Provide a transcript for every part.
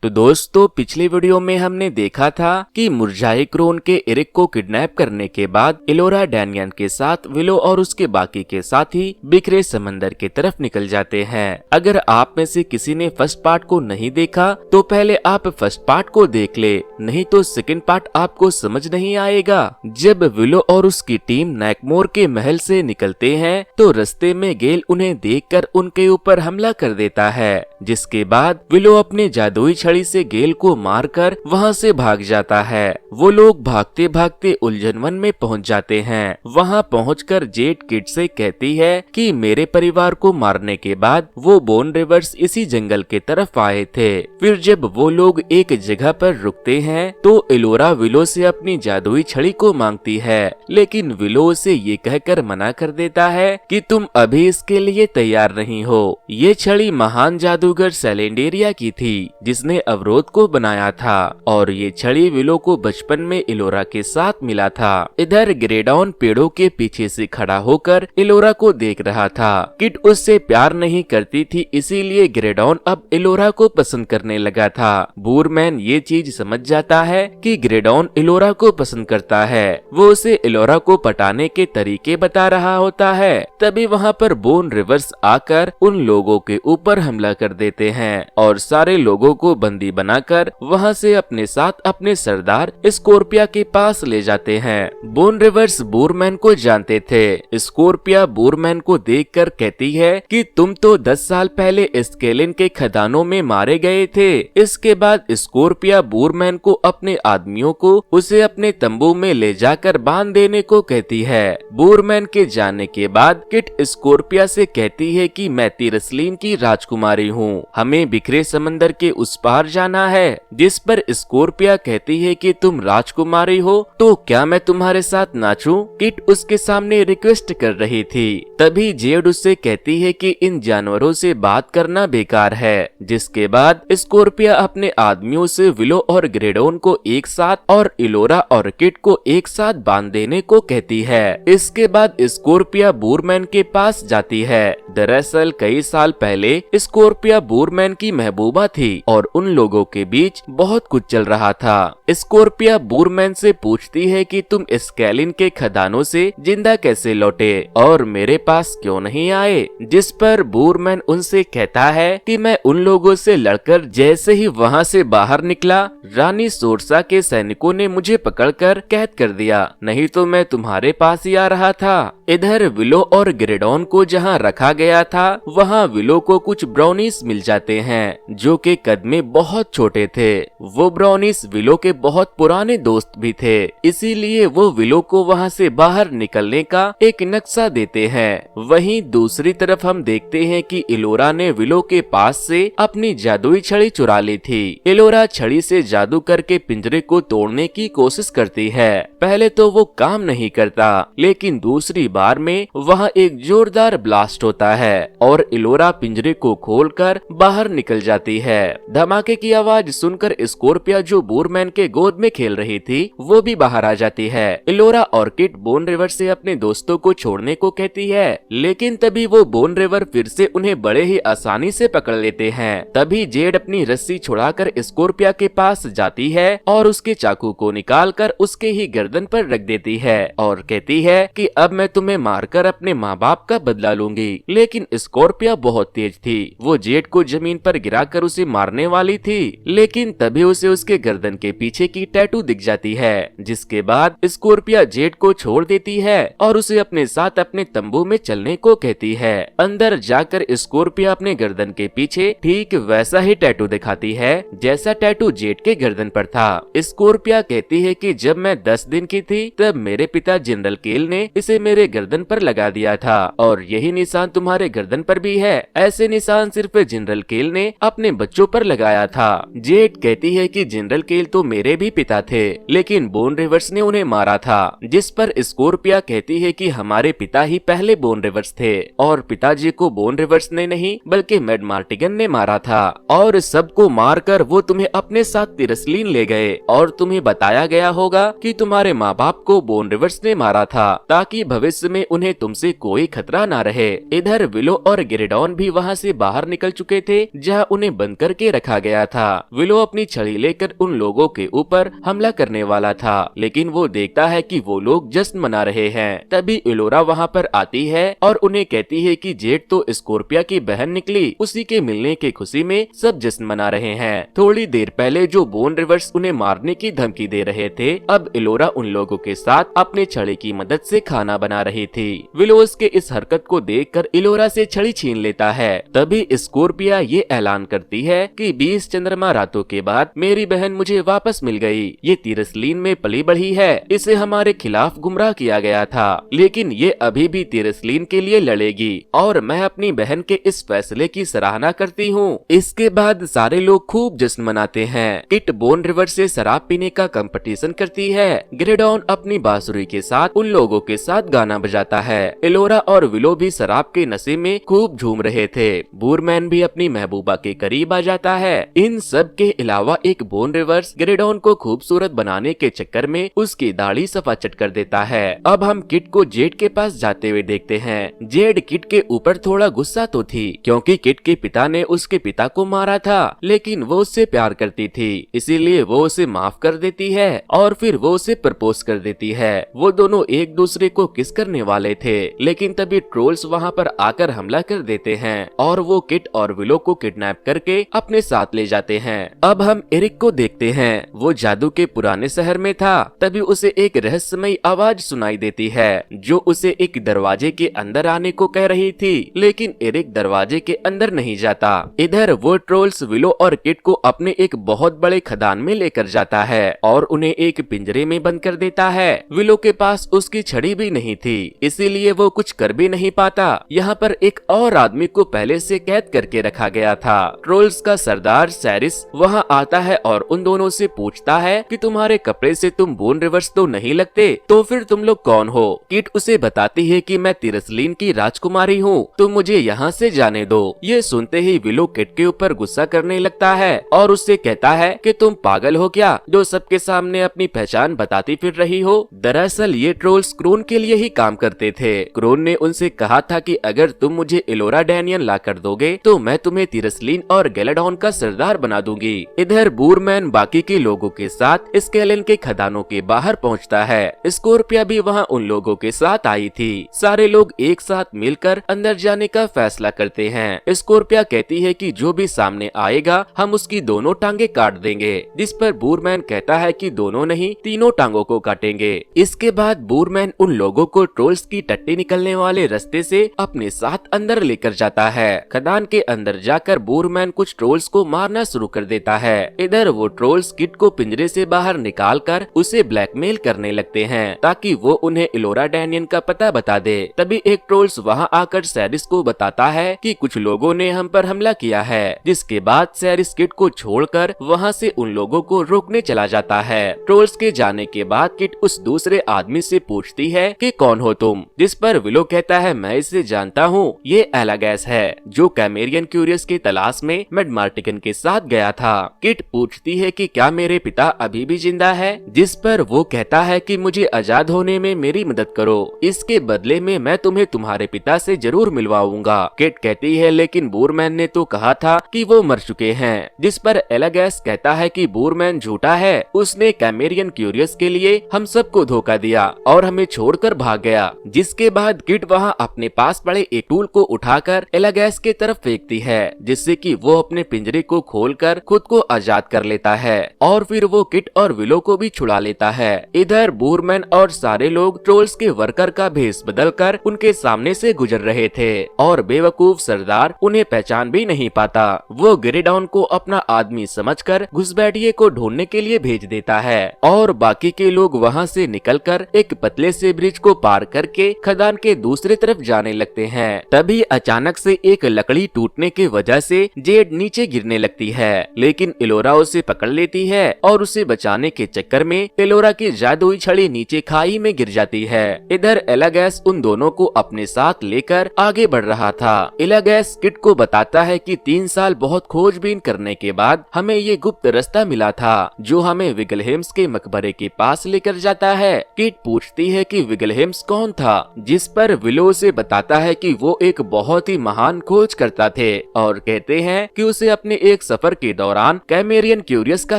तो दोस्तों पिछली वीडियो में हमने देखा था कि मुरझाई क्रोन के एरिक को किडनैप करने के बाद एलोरा डैनियन के साथ विलो और उसके बाकी के साथी बिखरे समंदर की तरफ निकल जाते हैं। अगर आप में से किसी ने फर्स्ट पार्ट को नहीं देखा तो पहले आप फर्स्ट पार्ट को देख ले, नहीं तो सेकंड पार्ट आपको समझ नहीं आएगा। जब विलो और उसकी टीम नैकमोर के महल से निकलते हैं तो रास्ते में गेल उन्हें देखकर उनके ऊपर हमला कर देता है, जिसके बाद विलो अपने जादुई छड़ी से गेल को मारकर वहां से भाग जाता है। वो लोग भागते भागते उलझन वन में पहुंच जाते हैं। वहां पहुंचकर जेड किड से कहती है कि मेरे परिवार को मारने के बाद वो बोन रिवर्स इसी जंगल के तरफ आए थे। फिर जब वो लोग एक जगह पर रुकते हैं तो एलोरा विलो से अपनी जादुई छड़ी को मांगती है, लेकिन विलो उसे ये कहकर मना कर देता है कि तुम अभी इसके लिए तैयार नहीं हो। ये छड़ी महान जादूगर सेलेंडेरिया की थी जिसने अवरोध को बनाया था, और ये छड़ी विलो को बचपन में एलोरा के साथ मिला था। इधर ग्रेडॉन पेड़ों के पीछे से खड़ा होकर एलोरा को देख रहा था। किट उससे प्यार नहीं करती थी, इसीलिए ग्रेडॉन अब एलोरा को पसंद करने लगा था। बूरमैन ये चीज समझ जाता है कि ग्रेडॉन एलोरा को पसंद करता है। वो उसे एलोरा को पटाने के तरीके बता रहा होता है। तभी वहाँ पर बोन रिवर्स आकर उन लोगों के ऊपर हमला कर देते हैं और सारे लोगों को बंदी बनाकर वहां से अपने साथ अपने सरदार स्कॉर्पिया के पास ले जाते हैं। बोन रिवर्स बूरमैन को जानते थे। स्कॉर्पिया बूरमैन को देखकर कहती है कि तुम तो 10 साल पहले स्केलिन के खदानों में मारे गए थे। इसके बाद स्कॉर्पिया बूरमैन को अपने आदमियों को उसे अपने तंबू में ले जाकर बांध देने को कहती है। बूरमैन के जाने के बाद किट स्कॉर्पिया से कहती है कि मैं तिरस्लीन की राजकुमारी हूँ, हमें बिखरे समंदर के उस पार जाना है। जिस पर स्कॉर्पिया कहती है कि तुम राजकुमारी हो तो क्या मैं तुम्हारे साथ नाचूं? किट उसके सामने रिक्वेस्ट कर रही थी। तभी जेड उससे कहती है कि इन जानवरों से बात करना बेकार है। जिसके बाद स्कॉर्पिया अपने आदमियों से विलो और ग्रेडोन को एक साथ और एलोरा और किट को एक साथ बांध देने को कहती है। इसके बाद स्कॉर्पिया बूरमैन के पास जाती है। दरअसल कई साल पहले स्कॉर्पिया बूरमैन की महबूबा थी और उन लोगों के बीच बहुत कुछ चल रहा था। स्कॉर्पिया बूरमैन से पूछती है कि तुम स्केलिन के खदानों से जिंदा कैसे लौटे और मेरे पास क्यों नहीं आए? जिस पर बूरमैन उनसे कहता है कि मैं उन लोगों से लड़कर जैसे ही वहां से बाहर निकला, रानी सोर्सा के सैनिकों ने मुझे पकड़कर कैद कर दिया, नहीं तो मैं तुम्हारे पास ही आ रहा था। इधर विलो और ग्रेडॉन को जहाँ रखा गया था वहाँ विलो को कुछ ब्राउनीज मिल जाते हैं जो कि कद में बहुत छोटे थे। वो ब्राउनीज विलो के बहुत पुराने दोस्त भी थे, इसीलिए वो विलो को वहाँ से बाहर निकलने का एक नक्शा देते हैं। वहीं दूसरी तरफ हम देखते हैं कि एलोरा ने विलो के पास से अपनी जादुई छड़ी चुरा ली थी। एलोरा छड़ी से जादू करके पिंजरे को तोड़ने की कोशिश करती है। पहले तो वो काम नहीं करता, लेकिन दूसरी बार में वहाँ एक जोरदार ब्लास्ट होता है और एलोरा पिंजरे को खोलकर बाहर निकल जाती है। धमाके की आवाज सुनकर स्कॉर्पिया जो बूरमैन के गोद में खेल रही थी वो भी बाहर आ जाती है। एलोरा और किट बोन रिवर से अपने दोस्तों को छोड़ने को कहती है, लेकिन तभी वो बोन रिवर फिर से उन्हें बड़े ही आसानी से पकड़ लेते हैं। तभी जेड अपनी रस्सी छुड़ाकर स्कॉर्पिया के पास जाती है और उसके चाकू को निकालकर उसके ही गर्दन पर रख देती है और कहती है कि अब मैं तुम्हें मारकर अपने माँ बाप का बदला लूंगी। लेकिन स्कॉर्पिया बहुत तेज थी, वो जेड को जमीन पर गिराकर उसे मारने वाली थी, लेकिन तभी उसे उसके गर्दन के पीछे की टैटू दिख जाती है। जिसके बाद स्कॉर्पिया जेड को छोड़ देती है और उसे अपने साथ अपने तंबू में चलने को कहती है। अंदर जाकर स्कॉर्पिया अपने गर्दन के पीछे ठीक वैसा ही टैटू दिखाती है जैसा टैटू जेड के गर्दन पर था। स्कॉर्पिया कहती है कि जब मैं 10 दिन की थी तब मेरे पिता जनरल केल ने इसे मेरे गर्दन पर लगा दिया था और यही निशान तुम्हारे गर्दन पर भी है। ऐसे निशान सिर्फ जनरल केल ने अपने बच्चों पर लगाया था। जेड कहती है कि जनरल केल तो मेरे भी पिता थे, लेकिन बोन रिवर्स ने उन्हें मारा था। जिस पर स्कॉर्पिया कहती है कि हमारे पिता ही पहले बोन रिवर्स थे और पिताजी को बोन रिवर्स ने नहीं बल्कि मैड मार्टिगन ने मारा था और सबको मारकर वो तुम्हें अपने साथ तिरस्लीन ले गए और तुम्हें बताया गया होगा कि तुम्हारे माँ बाप को बोन रिवर्स ने मारा था ताकि भविष्य में उन्हें तुमसे कोई खतरा ना रहे। इधर विलो और ग्रेडॉन भी वहाँ से बाहर निकल चुके थे जहाँ उन्हें बंद करके रखा गया गया था। विलो अपनी छड़ी लेकर उन लोगों के ऊपर हमला करने वाला था, लेकिन वो देखता है कि वो लोग जश्न मना रहे हैं। तभी इलोरा वहाँ पर आती है और उन्हें कहती है कि जेड तो स्कॉर्पिया की बहन निकली, उसी के मिलने की खुशी में सब जश्न मना रहे हैं। थोड़ी देर पहले जो बोन रिवर्स उन्हें मारने की धमकी दे रहे थे, अब इलोरा उन लोगों के साथ अपने छड़ी की मदद से खाना बना रही थी। विलो उसके इस हरकत को देखकर इलोरा से छड़ी छीन लेता है। तभी स्कॉर्पिया ये ऐलान करती है कि 20 चंद्रमा रातों के बाद मेरी बहन मुझे वापस मिल गई। ये तिरस्लीन में पली बढ़ी है, इसे हमारे खिलाफ गुमराह किया गया था, लेकिन ये अभी भी तिरस्लीन के लिए लड़ेगी और मैं अपनी बहन के इस फैसले की सराहना करती हूँ। इसके बाद सारे लोग खूब जश्न मनाते हैं। किट बोन रिवर से शराब पीने का कंपटीशन करती है। ग्रेडॉन अपनी बांसुरी के साथ उन लोगों के साथ गाना बजाता है। इलोरा और विलो भी शराब के नशे में खूब झूम रहे थे। बूरमैन भी अपनी महबूबा के करीब आ जाता है। इन सब के अलावा एक बोन रिवर्स ग्रेडॉन को खूबसूरत बनाने के चक्कर में उसकी दाढ़ी सफाचट कर देता है। अब हम किट को जेड के पास जाते हुए देखते हैं। जेड किट के ऊपर थोड़ा गुस्सा तो थी, क्योंकि किट के पिता ने उसके पिता को मारा था, लेकिन वो उससे प्यार करती थी, इसीलिए वो उसे माफ कर देती है और फिर वो उसे प्रपोज कर देती है। वो दोनों एक दूसरे को किस करने वाले थे, लेकिन तभी ट्रोल्स वहाँ पर आकर हमला कर देते हैं और वो किट और विलो को किडनैप करके अपने साथ ले जाते हैं। अब हम एरिक को देखते हैं। वो जादू के पुराने शहर में था। तभी उसे एक रहस्यमयी आवाज सुनाई देती है जो उसे एक दरवाजे के अंदर आने को कह रही थी, लेकिन एरिक दरवाजे के अंदर नहीं जाता। इधर वो ट्रोल्स विलो और किट को अपने एक बहुत बड़े खदान में लेकर जाता है और उन्हें एक पिंजरे में बंद कर देता है। विलो के पास उसकी छड़ी भी नहीं थी, इसीलिए वो कुछ कर भी नहीं पाता। यहाँ पर एक और आदमी को पहले से कैद करके रखा गया था। ट्रोल्स का सरदार सैरिस वहाँ आता है और उन दोनों से पूछता है कि तुम्हारे कपड़े से तुम बोन रिवर्स तो नहीं लगते, तो फिर तुम लोग कौन हो? किट उसे बताती है कि मैं तिरस्लीन की राजकुमारी हूँ, तुम मुझे यहाँ से जाने दो। ये सुनते ही विलो किट के ऊपर गुस्सा करने लगता है और उससे कहता है कि तुम पागल हो क्या, जो सबके सामने अपनी पहचान बताती फिर रही हो। दरअसल ये ट्रोल्स क्रोन के लिए ही काम करते थे। क्रोन ने उनसे कहा था कि अगर तुम मुझे इलोरा डैनियन ला कर दोगे तो मैं तुम्हें तिरस्लीन और गैलाडॉन का सरदार बना दूंगी। इधर बूरमैन बाकी के लोगों के साथ स्केलन के खदानों के बाहर पहुंचता है। स्कॉर्पिया भी वहां उन लोगों के साथ आई थी। सारे लोग एक साथ मिलकर अंदर जाने का फैसला करते हैं। स्कॉर्पिया कहती है कि जो भी सामने आएगा हम उसकी दोनों टांगे काट देंगे, जिस पर बूरमैन कहता है कि दोनों नहीं, तीनों टांगों को काटेंगे। इसके बाद बूरमैन उन लोगों को ट्रोल्स की टट्टी निकलने वाले रास्ते से अपने साथ अंदर लेकर जाता है। खदान के अंदर जाकर बूरमैन कुछ ट्रोल्स को मारना शुरू कर देता है। इधर वो ट्रोल्स किट को पिंजरे से बाहर निकालकर उसे ब्लैकमेल करने लगते हैं ताकि वो उन्हें इलोरा डैनियन का पता बता दे। तभी एक ट्रोल्स वहां आकर सैरिस को बताता है कि कुछ लोगों ने हम पर हमला किया है, जिसके बाद सैरिस किट को छोड़कर वहां से उन लोगों को रोकने चला जाता है। ट्रोल्स के जाने के बाद किट उस दूसरे आदमी से पूछती है कि कौन हो तुम, जिस पर विलो कहता है मैं इसे जानता हूँ, ये एलागैस है जो कैमेरियन क्यूरियस की तलाश में मेडमार्टिकन के साथ गया था। किट पूछती है कि क्या मेरे पिता अभी भी जिंदा है, जिस पर वो कहता है कि मुझे आजाद होने में मेरी मदद करो, इसके बदले में मैं तुम्हें तुम्हारे पिता से जरूर मिलवाऊंगा। किट कहती है लेकिन बूरमैन ने तो कहा था कि वो मर चुके हैं, जिस पर एलागैस कहता है कि बूरमैन झूठा है, उसने कैमेरियन क्यूरियस के लिए हम सबको धोखा दिया और हमें छोड़कर भाग गया। जिसके बाद किट वहाँ अपने पास पड़े एक टूल को उठाकर एलागैस के तरफ फेंकती है, जिससे कि वो अपने पिंजरे को खोलकर खुद को आजाद कर लेता है और फिर वो किट और विलो को भी छुड़ा लेता है। इधर बूरमैन और सारे लोग ट्रोल्स के वर्कर का भेष बदलकर उनके सामने से गुजर रहे थे और बेवकूफ सरदार उन्हें पहचान भी नहीं पाता। वो ग्रेडॉन को अपना आदमी समझकर घुसपैठिए को ढूंढने के लिए भेज देता है और बाकी के लोग वहाँ से निकलकर एक पतले से ब्रिज को पार करके खदान के दूसरी तरफ जाने लगते हैं। तभी अचानक से एक लकड़ी टूटने की वजह से जेड नीचे गिरने लगती है, लेकिन इलोरा उसे पकड़ लेती है और उसे बचाने के चक्कर में इलोरा की जादुई छड़ी नीचे खाई में गिर जाती है। इधर एलागैस उन दोनों को अपने साथ लेकर आगे बढ़ रहा था। एलागैस किट को बताता है कि 3 साल बहुत खोजबीन करने के बाद हमें ये गुप्त रास्ता मिला था जो हमें विगलहेम्स के मकबरे के पास लेकर जाता है। किट पूछती है कि विगलहेम्स कौन था, जिस पर विलो से बताता है कि वो एक बहुत ही महान खोज करता थे और कहते हैं कि उसे अपने एक सफर के दौरान कैमेरियन क्यूरियस का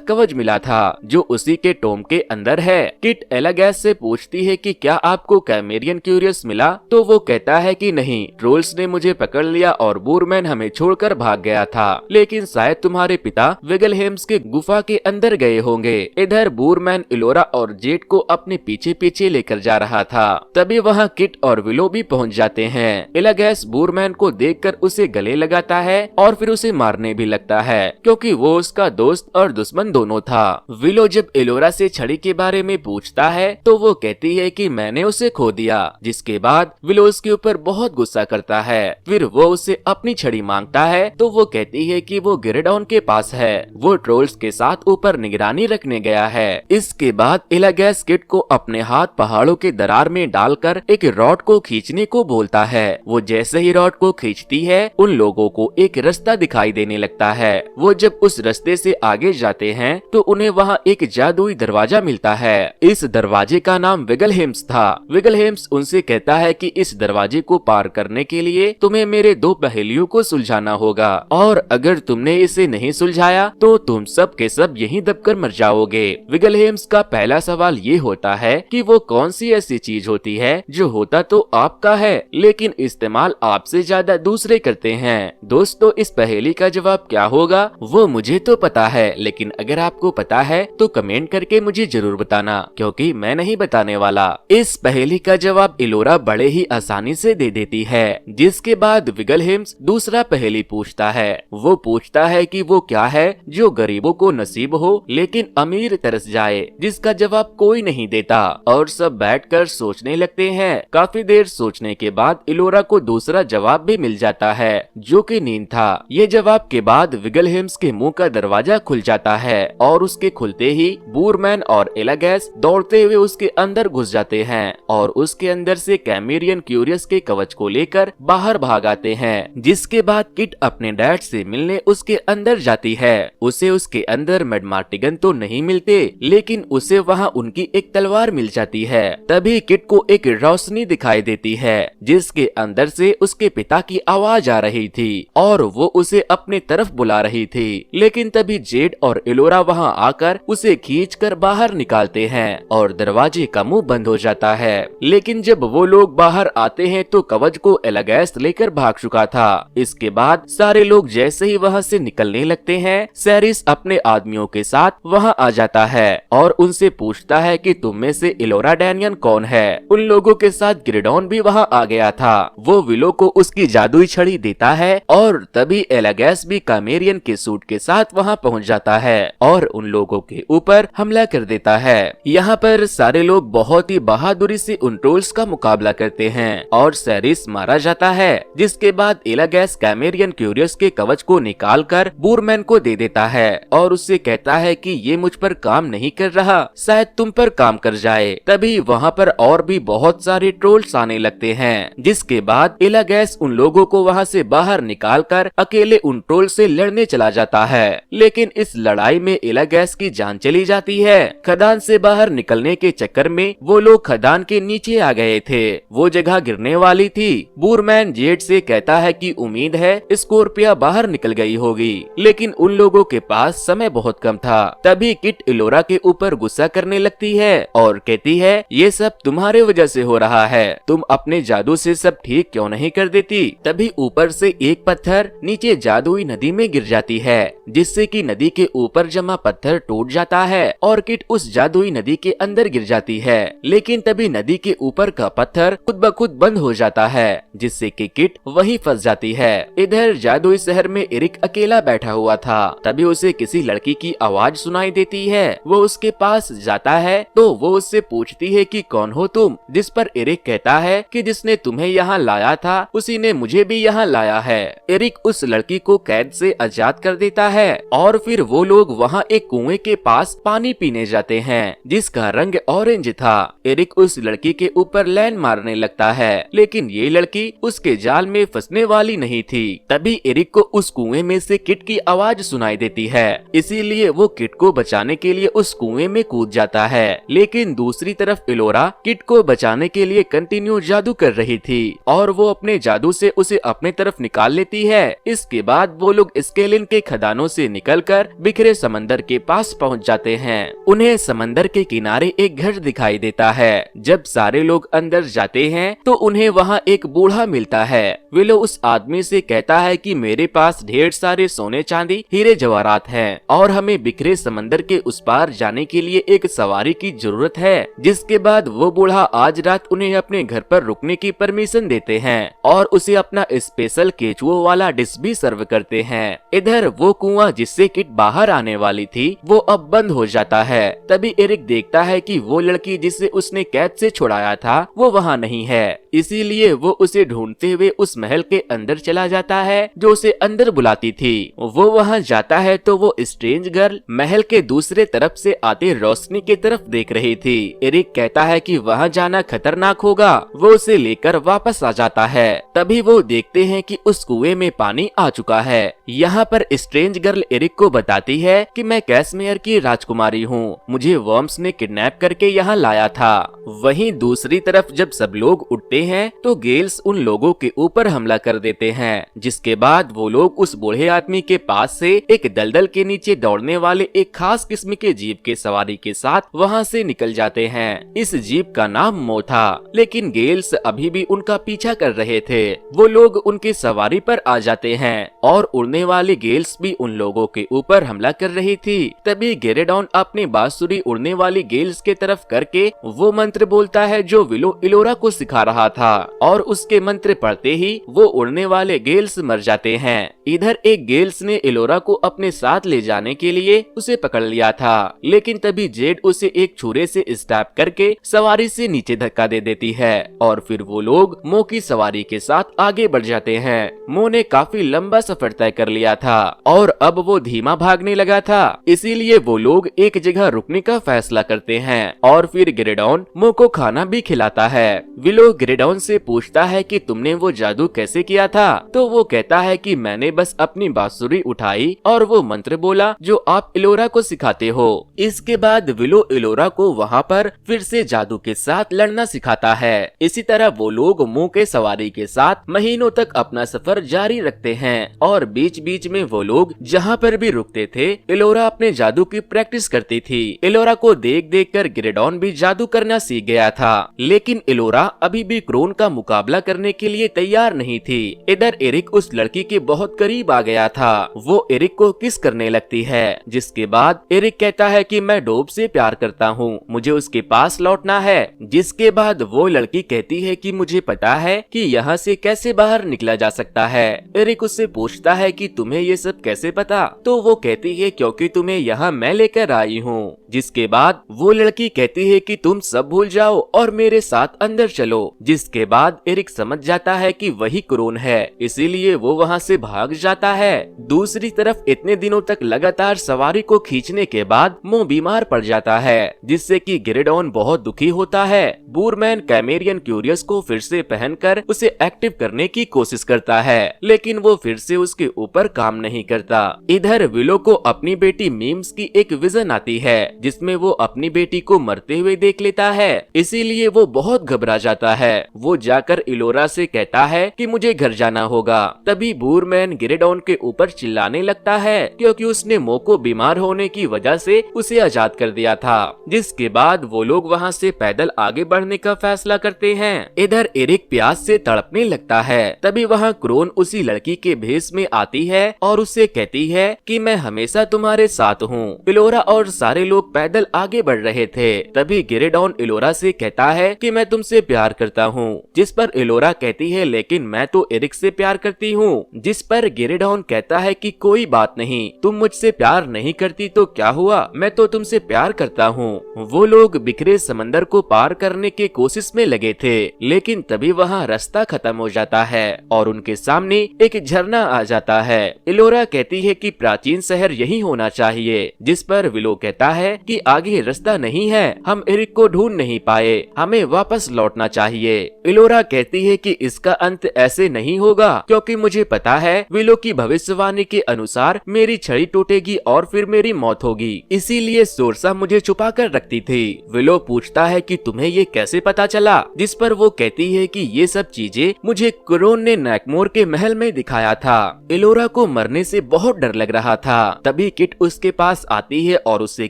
कवच मिला था जो उसी के टोम के अंदर है। किट एलागैस से पूछती है कि क्या आपको कैमेरियन क्यूरियस मिला, तो वो कहता है कि नहीं, ट्रोल्स ने मुझे पकड़ लिया और बूरमैन हमें छोड़कर भाग गया था, लेकिन शायद तुम्हारे पिता विगलहेम्स के गुफा के अंदर गए होंगे। इधर बूरमैन इलोरा और जेट को अपने पीछे पीछे लेकर जा रहा था। तभी वहाँ किट और विलो भी पहुँच जाते हैं। एलागैस बूरमैन को देखकर उसे गले लगाता है और फिर उसे मारने भी लगता है क्योंकि वो उसका दोस्त और दुश्मन दोनों था। विलो जब इलोरा से छड़ी के बारे में पूछता है तो वो कहती है कि मैंने उसे खो दिया, जिसके बाद विलो उसके ऊपर बहुत गुस्सा करता है। फिर वो उसे अपनी छड़ी मांगता है तो वो कहती है कि वो गिरेडॉन के पास है, वो ट्रोल्स के साथ ऊपर निगरानी रखने गया है। इसके बाद एलागैस किट को अपने हाथ पहाड़ों के दरार में डालकर एक रॉड को खींचने को बोलता है। वो जैसे ही रॉड को खींचती है उन लोगों को एक रास्ता दिखाई देने लगता है। वो जब उस रास्ते से आगे जाते हैं तो उन्हें वहाँ एक जादुई दरवाजा मिलता है। इस दरवाजे का नाम विगलहेम्स था। विगलहेम्स उनसे कहता है कि इस दरवाजे को पार करने के लिए तुम्हें मेरे दो पहेलियों को सुलझाना होगा और अगर तुमने इसे नहीं सुलझाया तो तुम सब के सब यहीं दबकर मर जाओगे। विगलहेम्स का पहला सवाल ये होता है कि वो कौन सी ऐसी चीज होती है जो होता तो आपका है लेकिन इस्तेमाल आपसे ज्यादा दूसरे करते हैं। दोस्तों, इस पहेली का जवाब क्या होगा वो मुझे तो पता है, लेकिन अगर आपको पता है तो कमेंट करके मुझे जरूर बताना क्योंकि मैं नहीं बताने वाला। इस पहेली का जवाब इलोरा बड़े ही आसानी से दे देती है। जिसके बाद विगलहेम्स दूसरा पहेली पूछता है। वो पूछता है कि वो क्या है जो गरीबों को नसीब हो लेकिन अमीर तरस जाए, जिसका जवाब कोई नहीं देता और सब बैठकर सोचने लगते हैं। काफी देर सोचने के बाद इलोरा को दूसरा जवाब भी मिल जाता है जो कि नींद था। ये जवाब के बाद विगलहेम्स के मुंह का दरवाजा खुल जाता है और उसके खुलते ही बूरमैन और एलागैस दौड़ते हुए उसके अंदर घुस जाते हैं और उसके अंदर से कैमेरियन क्यूरियस के कवच को लेकर बाहर भाग आते हैं। जिसके बाद किट अपने डैड से मिलने उसके अंदर जाती है। उसे उसके अंदर मैडमार्टिगन तो नहीं मिलते लेकिन उसे वहाँ उनकी एक तलवार मिल जाती है। तभी किट को एक रोशनी दिखाई देती है जिसके अंदर से उसके पिता की आवाज आ रही थी और वो उसे अपने तरफ बुला रही थी। लेकिन तभी जेड और इलोरा वहाँ आकर उसे खींचकर बाहर निकालते हैं और दरवाजे का मुंह बंद हो जाता है। लेकिन जब वो लोग बाहर आते हैं तो कवच को एलागैस लेकर भाग चुका था। इसके बाद सारे लोग जैसे ही वहाँ से निकलने लगते हैं, सेरिस अपने आदमियों के साथ वहाँ आ जाता है और उनसे पूछता है कि तुम में से इलोरा डैनियन कौन है। उन लोगों के साथ गिरेडॉन भी वहाँ आ गया था। वो विलो को उसकी जादुई छड़ी देता है और तभी एलागैस भी कैमेरियन के सूट के साथ वहाँ पहुँच जाता है और उन लोगों के ऊपर हमला कर देता है। यहाँ पर सारे लोग बहुत ही बहादुरी से उन ट्रोल्स का मुकाबला करते हैं और सेरिस मारा जाता है। जिसके बाद एलागैस कैमेरियन क्यूरियस के कवच को निकालकर बूरमैन को दे देता है और उससे कहता है कि ये मुझ पर काम नहीं कर रहा, शायद तुम पर काम कर जाए। तभी वहाँ पर और भी बहुत सारे ट्रोल्स आने लगते हैं। जिसके बाद एलागैस उन लोगों को वहाँ से बाहर निकालकर अकेले उन ट्रोल से लड़ने चला जाता है। लेकिन इस लड़ाई में एलागैस की जान चली जाती है। खदान से बाहर निकलने के चक्कर में वो लोग खदान के नीचे आ गए थे। वो जगह गिरने वाली थी। बूरमैन जेड से कहता है कि उम्मीद है स्कॉर्पिया बाहर निकल गई होगी, लेकिन उन लोगों के पास समय बहुत कम था। तभी किट इलोरा के ऊपर गुस्सा करने लगती है और कहती है ये सब तुम्हारे वजह से हो रहा है, तुम अपने जादू से सब ठीक क्यों नहीं कर देती। तभी ऊपर से एक पत्थर नीचे जादुई नदी में गिर जाती है जिससे कि नदी के ऊपर जमा पत्थर टूट जाता है और किट उस जादुई नदी के अंदर गिर जाती है। लेकिन तभी नदी के ऊपर का पत्थर खुद ब खुद बंद हो जाता है जिससे कि किट वहीं फंस जाती है। इधर जादुई शहर में एरिक अकेला बैठा हुआ था। तभी उसे किसी लड़की की आवाज सुनाई देती है। वो उसके पास जाता है तो वो उससे पूछती है कि कौन हो तुम, जिस पर एरिक कहता है कि जिसने तुम्हें यहाँ लाया था उसी ने मुझे भी यहाँ लाया है। एरिक उस लड़की को कैद से आजाद कर देता है और फिर वो लोग वहाँ एक कुएं के पास पानी पीने जाते हैं जिसका रंग ऑरेंज था। एरिक उस लड़की के ऊपर लैंड मारने लगता है लेकिन ये लड़की उसके जाल में फंसने वाली नहीं थी। तभी एरिक को उस कुएं में से किट की आवाज सुनाई देती है, इसीलिए वो किट को बचाने के लिए उस कुएं में कूद जाता है। लेकिन दूसरी तरफ इलोरा किट को बचाने के लिए कंटिन्यू जादू कर रही थी और वो अपने जादू से उसे अपने तरफ निकाल लेती है। इसके बाद वो लोग एस्केप मैगेलिन के खदानों से निकलकर बिखरे समंदर के पास पहुंच जाते हैं। उन्हें समंदर के किनारे एक घर दिखाई देता है। जब सारे लोग अंदर जाते हैं तो उन्हें वहाँ एक बूढ़ा मिलता है। विलो उस आदमी से कहता है कि मेरे पास ढेर सारे सोने चांदी हीरे जवाहरात हैं और हमें बिखरे समंदर के उस पार जाने के लिए एक सवारी की जरूरत है। जिसके बाद वो बूढ़ा आज रात उन्हें अपने घर पर रुकने की परमिशन देते हैं और उसे अपना स्पेशल केचुओ वाला डिश भी सर्व करते हैं। इधर वो कुआं जिससे किट बाहर आने वाली थी वो अब बंद हो जाता है। तभी एरिक देखता है कि वो लड़की जिसे उसने कैद से छुड़ाया था वो वहाँ नहीं है। इसीलिए वो उसे ढूंढते हुए उस महल के अंदर चला जाता है जो उसे अंदर बुलाती थी। वो वहाँ जाता है तो वो स्ट्रेंज गर्ल महल के दूसरे तरफ से आते रोशनी की तरफ देख रही थी। एरिक कहता है कि वहाँ जाना खतरनाक होगा। वो उसे लेकर वापस आ जाता है। तभी वो देखते हैं कि उस कुएं में पानी आ चुका है। यहाँ पर स्ट्रेंज गर्ल एरिक को बताती है कि मैं कैसमेयर की राजकुमारी हूँ, मुझे वर्म्स ने किडनैप करके यहाँ लाया था। वहीं दूसरी तरफ जब सब लोग उठते हैं तो गेल्स उन लोगों के ऊपर हमला कर देते हैं। जिसके बाद वो लोग उस बूढ़े आदमी के पास से एक दलदल के नीचे दौड़ने वाले एक खास किस्म के जीप के सवारी के साथ वहाँ से निकल जाते हैं। इस जीप का नाम मो था, लेकिन गेल्स अभी भी उनका पीछा कर रहे थे। वो लोग उनकी सवारी पर आ जाते हैं और उड़ने वाली गेल्स भी उन लोगों के ऊपर हमला कर रही थी। तभी गेरेडॉन अपनी बांसुरी उड़ने वाली गेल्स के तरफ करके वो मंत्र बोलता है जो विलो इलोरा को सिखा रहा था और उसके मंत्र पढ़ते ही वो उड़ने वाले गेल्स मर जाते हैं। इधर एक गेल्स ने इलोरा को अपने साथ ले जाने के लिए उसे पकड़ लिया था, लेकिन तभी जेड उसे एक छुरे से स्टैप करके सवारी से नीचे धक्का दे देती है और फिर वो लोग मो की सवारी के साथ आगे बढ़ जाते हैं। मो ने काफी लंबा सफर तय कर लिया था और अब वो धीमा भागने लगा था, इसीलिए वो लोग एक जगह रुकने का फैसला करते हैं और फिर गेरेडॉन मो को खाना भी खिलाता है। विलो गेरेडॉन से पूछता है कि तुमने वो जादू कैसे किया था, तो वो कहता है कि मैंने बस अपनी बांसुरी उठाई और वो मंत्र बोला जो आप इलोरा को सिखाते हो। इसके बाद विलो इलोरा को वहाँ पर फिर से जादू के साथ लड़ना सिखाता है। इसी तरह वो लोग मुंह के सवारी के साथ महीनों तक अपना सफर जारी रखते हैं और बीच बीच में वो लोग जहाँ पर भी रुकते थे इलोरा अपने जादू की प्रैक्टिस करती थी। इलोरा को देख देख कर गेरेडॉन भी जादू करना सीख गया था, लेकिन इलोरा अभी भी क्रोन का मुकाबला करने के लिए तैयार नहीं थी। इधर एरिक उस लड़की के बहुत करीब आ गया था। वो एरिक को किस करने लगती है, जिसके बाद एरिक कहता है कि मैं डोब से प्यार करता हूँ, मुझे उसके पास लौटना है। जिसके बाद वो लड़की कहती है कि मुझे पता है कि यहाँ से कैसे बाहर निकला जा सकता है। एरिक उससे पूछता है कि तुम्हें ये सब कैसे पता, तो वो कहती है क्योंकि तुम्हें यहाँ मैं लेकर आई हूँ। जिसके बाद वो लड़की कहती है कि तुम सब भूल जाओ और मेरे साथ अंदर चलो। जिसके बाद एरिक समझ जाता है कि वही क्रोन है, इसीलिए वो वहाँ से भाग जाता है। दूसरी तरफ इतने दिनों तक लगातार सवारी को खींचने के बाद मो बीमार पड़ जाता है, जिससे कि गेरेडॉन बहुत दुखी होता है। बूरमैन कैमेरियन क्यूरियस को फिर से पहनकर उसे एक्टिव करने की कोशिश करता है, लेकिन वो फिर से उसके ऊपर काम नहीं करता। इधर विलो को अपनी बेटी मीम्स की एक विजन आती है जिसमें वो अपनी बेटी को मरते हुए देख लेता है, इसीलिए वो बहुत घबरा जाता है। वो जाकर इलोरा से कहता है कि मुझे घर जाना होगा। तभी बूरमैन गेरेडॉन के ऊपर चिल्लाने लगता है क्योंकि उसने मो को बीमार होने की वजह से उसे आजाद कर दिया था। जिसके बाद वो लोग वहाँ से पैदल आगे बढ़ने का फैसला करते हैं। इधर एरिक प्यास से तड़पने लगता है। तभी वहाँ क्रोन उसी लड़की के भेष में आती है और उससे कहती है कि मैं हमेशा तुम्हारे साथ हूँ। इलोरा और सारे लोग पैदल आगे बढ़ रहे थे। तभी गेरेडॉन इलोरा से कहता है कि मैं तुमसे प्यार करता हूँ, जिस पर इलोरा कहती है लेकिन मैं तो एरिक से प्यार करती हूँ। जिस पर गेरेडॉन कहता है कि कोई बात नहीं, तुम मुझसे प्यार नहीं करती तो क्या हुआ, मैं तो तुमसे प्यार करता हूँ। वो लोग बिखरे समंदर को पार करने की कोशिश में लगे थे, लेकिन तभी वहाँ रास्ता खत्म हो जाता है और उनके सामने एक झरना आ जाता है। इलोरा कहती है कि प्राचीन शहर यही होना चाहिए, जिस पर विलो कहता है कि आगे रास्ता नहीं है, हम एरिक को ढूंढ नहीं पाए, हमें वापस लौटना चाहिए। इलोरा कहती है कि इसका अंत ऐसे नहीं होगा क्योंकि मुझे पता है विलो की भविष्यवाणी के अनुसार मेरी छड़ी टूटेगी और फिर मेरी मौत होगी, इसीलिए सोर्सा मुझे छुपा कर रखती थी। विलो पूछता है कि तुम्हें ये कैसे पता चला, जिस पर वो कहती है कि ये सब चीजें मुझे क्रोन ने नैकमोर के महल में दिखाया था। इलोरा को मरने से बहुत डर लग रहा था। तभी किट उसके पास आती है और उससे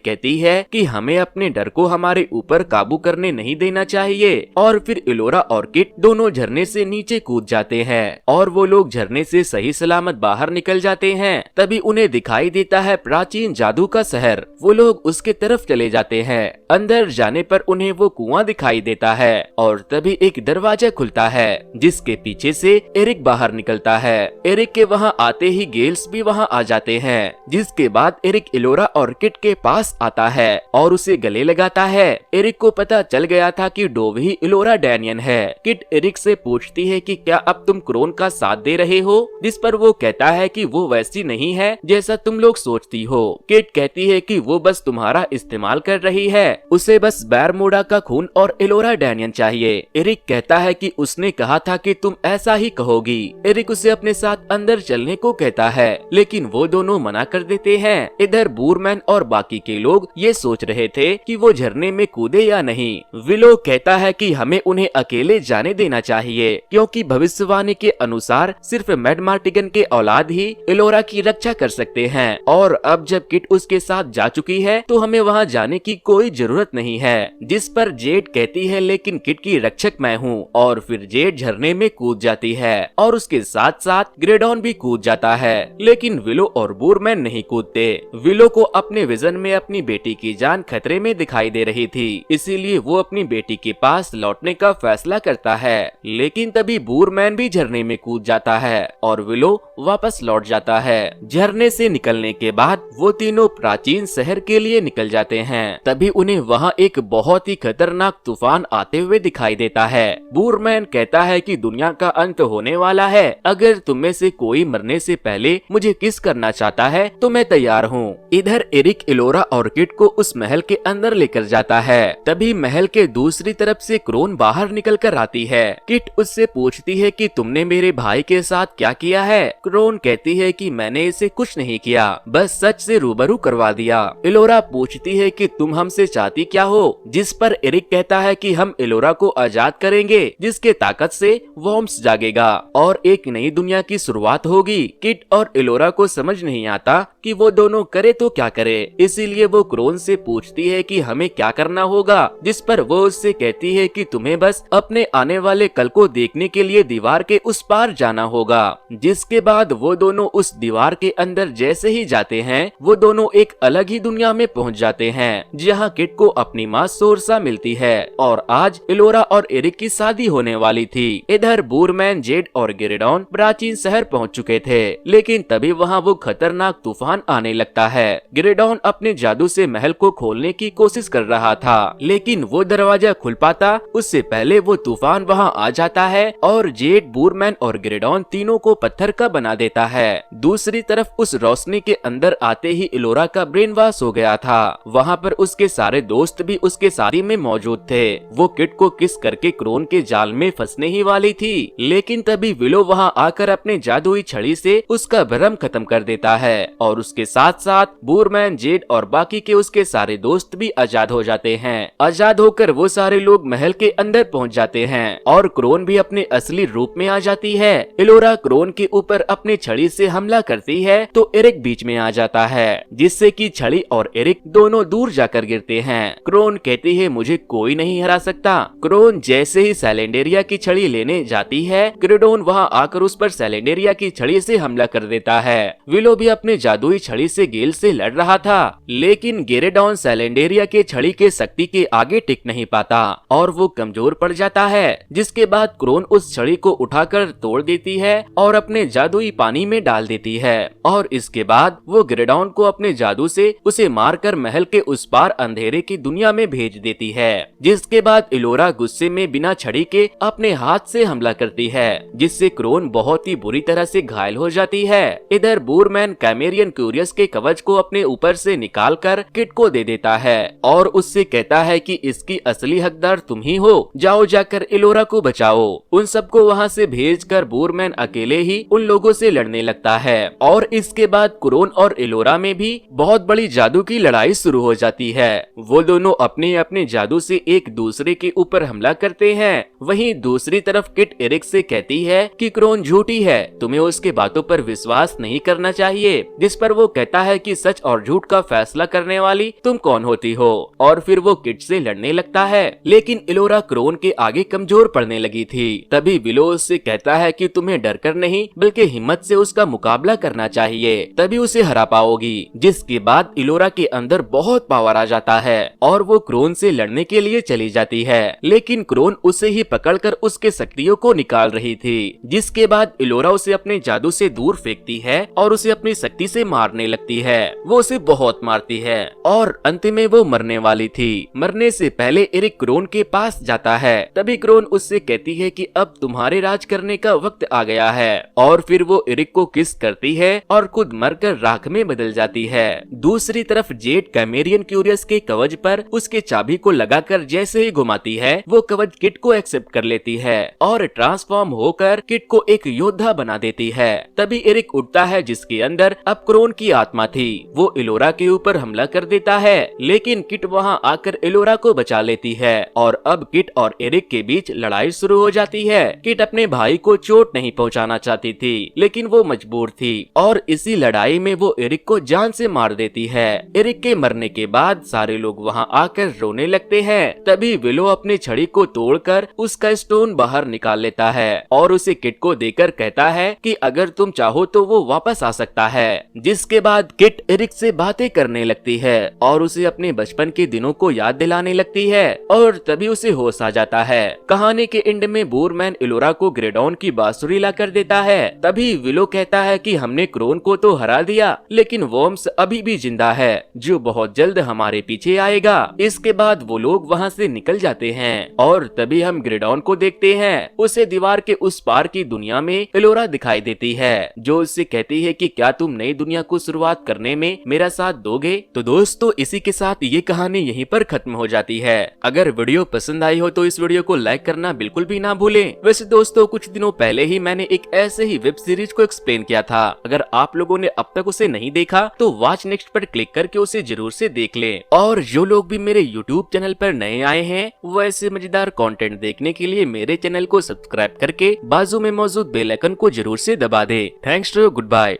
कहती है कि हमें अपने डर को हमारे ऊपर काबू करने नहीं देना चाहिए। और फिर इलोरा और किट दोनों झरने से नीचे कूद जाते हैं और वो लोग झरने से सही सलामत बाहर निकल जाते हैं। तभी उन्हें दिखाई देता है प्राचीन जादू का शहर। वो लोग उसके तरफ चले जाते हैं। अंदर जाने पर उन्हें वो कुआं दिखाई देता है और तभी एक दरवाजा खुलता है जिसके पीछे से एरिक बाहर निकलता है। एरिक के वहां आते ही गेल्स भी वहां आ जाते हैं, जिसके बाद एरिक इलोरा और किट के पास आता है और उसे गले लगाता है। एरिक को पता चल गया था कि डोव ही इलोरा डैनियन है। किट एरिक से पूछती है कि क्या अब तुम क्रोन का साथ दे रहे हो, जिस पर वो कहता है कि वो वैसी नहीं है जैसा तुम लोग सोचती हो। किट कहती है कि वो बस तुम्हारा इस्तेमाल कर रही है, उसे बस बैरमूडा का खून और इलोरा डैनियन चाहिए। एरिक कहता है कि उसने कहा था कि तुम ऐसा ही कहोगी। एरिक उसे अपने साथ अंदर चलने को कहता है, लेकिन वो दोनों मना कर देते हैं। इधर बूरमैन और बाकी के लोग ये सोच रहे थे कि वो झरने में कूदे या नहीं। विलो कहता है कि हमें उन्हें अकेले जाने देना चाहिए, क्योंकि भविष्यवाणी के अनुसार सिर्फ मैड मार्टिगन के औलाद ही इलोरा की रक्षा कर सकते हैं। और अब जब किट उसके साथ जा चुकी है तो हमें वहाँ जाने की कोई जरूरत नहीं है। जिस पर जेड कहती है लेकिन किट की रक्षक मैं हूँ। और फिर जेड झरने में कूद जाती है और उसके साथ साथ ग्रेडॉन भी कूद जाता है, लेकिन विलो और बूरमैन नहीं कूदते। विलो को अपने विजन में अपनी बेटी की जान खतरे में दिखाई दे रही थी, इसीलिए वो अपनी बेटी के पास लौटने का फैसला करता है। लेकिन तभी बूरमैन भी झरने में कूद जाता है और विलो वापस लौट जाता है। झरने से निकलने के बाद वो तीनों प्राचीन शहर के लिए निकल जाते हैं। तभी उन्हें वहाँ एक बहुत ही खतरनाक तूफान आते हुए दिखाई देता है। बूरमैन कहता है कि दुनिया का अंत होने वाला है, अगर तुम में से कोई मरने से पहले मुझे किस करना चाहता है तो मैं तैयार हूँ। इधर एरिक इलोरा और किट को उस महल के अंदर लेकर जाता है। तभी महल के दूसरी तरफ से क्रोन बाहर निकल कर आती है। किट उससे पूछती है कि तुमने मेरे भाई के साथ क्या किया है। क्रोन कहती है कि मैंने इसे कुछ नहीं किया, बस सच से रूबरू करवा दिया। इलोरा पूछती है कि तुम हमसे चाहती क्या हो, जिस पर एरिक कहता है कि हम इलोरा को आजाद करेंगे, जिसके ताकत से वॉर्म्स जागेगा और एक नई दुनिया की शुरुआत होगी। किट और इलोरा को समझ नहीं आता कि वो दोनों करे तो क्या करे, इसीलिए वो क्रोन से पूछती है कि हमें क्या करना होगा, जिस पर वो उससे कहती है कि तुम्हें बस अपने आने वाले कल को देखने के लिए दीवार के उस पार जाना होगा। जिसके बाद वो दोनों उस दीवार के अंदर जैसे ही जाते हैं वो दोनों एक अलग ही दुनिया में पहुंच जाते हैं, जहां किट को अपनी माँ सोर्सा मिलती है और आज इलोरा और एरिक की शादी होने वाली थी। इधर बूरमैन, जेड और गिरेडॉन प्राचीन शहर पहुंच चुके थे, लेकिन तभी वहां वो खतरनाक तूफान आने लगता है। गिरेडॉन अपने जादू से महल को खोलने की कोशिश कर रहा था, लेकिन वो दरवाजा खुल पाता उससे पहले वो तूफान वहां आ जाता है और जेड, बूरमैन और गिरेडॉन तीनों को पत्थर का बना देता है। दूसरी तरफ उस रोशनी के अंदर आते ही इलोरा का ब्रेन वॉश हो गया था। वहाँ पर उसके सारे दोस्त भी उसके सारी में मौजूद थे। वो किट को किस करके क्रोन के जाल में फंसने ही वाली थी, लेकिन तभी विलो वहाँ आकर अपने जादुई छड़ी से उसका भ्रम खत्म कर देता है और उसके साथ साथ बूरमैन, जेड और बाकी के उसके सारे दोस्त भी आजाद हो जाते हैं। आजाद होकर वो सारे लोग महल के अंदर पहुंच जाते हैं और क्रोन भी अपने असली रूप में आ जाती है। इलोरा क्रोन के ऊपर अपनी छड़ी से हमला करती है तो एरिक बीच में आ जाता है, जिससे कि छड़ी और एरिक दोनों दूर जाकर गिरते हैं। क्रोन कहती है मुझे कोई नहीं हरा सकता। क्रोन जैसे ही सैलेंडेरिया की छड़ी लेने जाती है, ग्रेडोन वहां आकर उस पर सैलेंडेरिया की छड़ी से हमला कर देता है। विलो भी अपने जादुई छड़ी से गेल से लड़ रहा था, लेकिन गेरेडॉन सैलेंडेरिया के छड़ी के शक्ति के आगे टिक नहीं पाता और वो कमजोर पड़ जाता है। जिसके बाद क्रोन उस छड़ी को उठाकर तोड़ देती है और अपने जादुई पानी में डाल देती है और इसके बाद वो ग्रेडॉन को अपने जादू से उसे मारकर महल के उस पार अंधेरे की दुनिया में भेज देती है। जिसके बाद इलोरा गुस्से में बिना छड़ी के अपने हाथ से हमला करती है, जिससे क्रोन बहुत ही बुरी तरह से घायल हो जाती है। इधर बूरमैन कैमेरियन क्यूरियस के कवच को अपने ऊपर से निकालकर किट को दे देता है और उससे कहता है कि इसकी असली हकदार तुम ही हो, जाओ जाकर इलोरा को बचाओ। उन सबको वहाँ से भेजकर बूरमैन अकेले ही उन लोगों से लड़ने लगता है और इसके बाद क्रोन और इलोरा में भी बहुत बड़ी जादू की लड़ाई शुरू हो जाती है। वो दोनों अपने अपने जादू से एक दूसरे के ऊपर हमला करते हैं। वहीं दूसरी तरफ किट एरिक से कहती है कि क्रोन झूठी है, तुम्हें उसके बातों पर विश्वास नहीं करना चाहिए, जिस पर वो कहता है कि सच और झूठ का फैसला करने वाली तुम कौन होती हो, और फिर वो किट से लड़ने लगता है। लेकिन इलोरा क्रोन के आगे कमजोर पड़ने लगी थी। तभी विलो उससे कहता है कि तुम्हें डर कर नहीं बल्कि हिम्मत से उसका मुकाबला करना चाहिए, तभी उसे हरा पाओगी। जिसके बाद इलोरा के अंदर बहुत पावर आ जाता है और वो क्रोन से लड़ने के लिए चली जाती है, लेकिन क्रोन उसे ही पकड़कर उसके शक्तियों को निकाल रही थी। जिसके बाद इलोरा उसे अपने जादू से दूर फेंकती है और उसे अपनी शक्ति से मारने लगती है। वो उसे बहुत मारती है और अंत में वो मरने वाली थी। मरने से पहले एरिक क्रोन के पास जाता है। तभी क्रोन उससे कहती है कि अब तुम्हारे राज करने का वक्त आ गया है, और फिर वो एरिक को किस करती है और खुद मरकर राख में बदल जाती है। दूसरी तरफ जेड कैमेरियन क्यूरियस के कवच पर उसके चाबी को लगाकर जैसे ही घुमाती है, वो कवच किट को एक्सेप्ट कर लेती है और ट्रांसफॉर्म होकर किट को एक योद्धा बना देती है। तभी एरिक उठता है जिसके अंदर अब क्रोन की आत्मा थी। वो इलोरा के ऊपर हमला कर देता है, लेकिन किट वहां आकर इलोरा को बचा लेती है और अब किट और एरिक के बीच लड़ाई शुरू हो जाती है। किट अपने भाई को चोट नहीं पहुंचाना चाहती थी, लेकिन वो मजबूर थी और इसी लड़ाई में वो एरिक को जान से मार देती है। एरिक के मरने के बाद सारे लोग वहां आकर रोने लगते हैं। तभी विलो अपनी छड़ी को तोड़कर उसका स्टोन बाहर निकाल लेता है और उसे किट को देकर कहता है कि अगर तुम चाहो तो वो वापस आ सकता है। जिसके बाद किट एरिक से बातें करने लगती है और उसे अपने बचपन के दिनों को याद दिलाने लगती है और तभी उसे होश आ जाता है। कहानी के एंड में बूरमैन इलोरा को ग्रेडॉन की बांसुरी ला कर देता है। तभी विलो कहता है कि हमने क्रोन को तो हरा दिया, लेकिन वॉर्म्स अभी भी जिंदा है जो बहुत जल्द हमारे पीछे आएगा। इसके बाद वो लोग वहाँ से निकल जाते हैं और तभी हम ग्रेडॉन को देखते हैं। उसे दीवार के उस पार की दुनिया में इलोरा दिखाई देती है, जो उससे कहती है कि क्या तुम नई दुनिया को शुरुआत करने में मेरा साथ दोगे। तो दोस्तों, इसी के साथ ये कहानी यहीं पर खत्म हो जाती है। अगर वीडियो पसंद आई हो तो इस वीडियो को लाइक करना बिल्कुल भी ना भूलें। वैसे दोस्तों, कुछ दिनों पहले ही मैंने एक ऐसे ही वेब सीरीज को एक्सप्लेन किया था। अगर आप लोगों ने अब तक उसे नहीं देखा तो वॉच नेक्स्ट पर क्लिक करके उसे जरूर से देख लें। और जो लोग भी मेरे यूट्यूब चैनल पर नए आए हैं, वो ऐसे मजेदार कंटेंट देखने के लिए मेरे चैनल को सब्सक्राइब करके बाजू में मौजूद बेल आइकन को जरूर से दबा दे। Thanks to, good bye.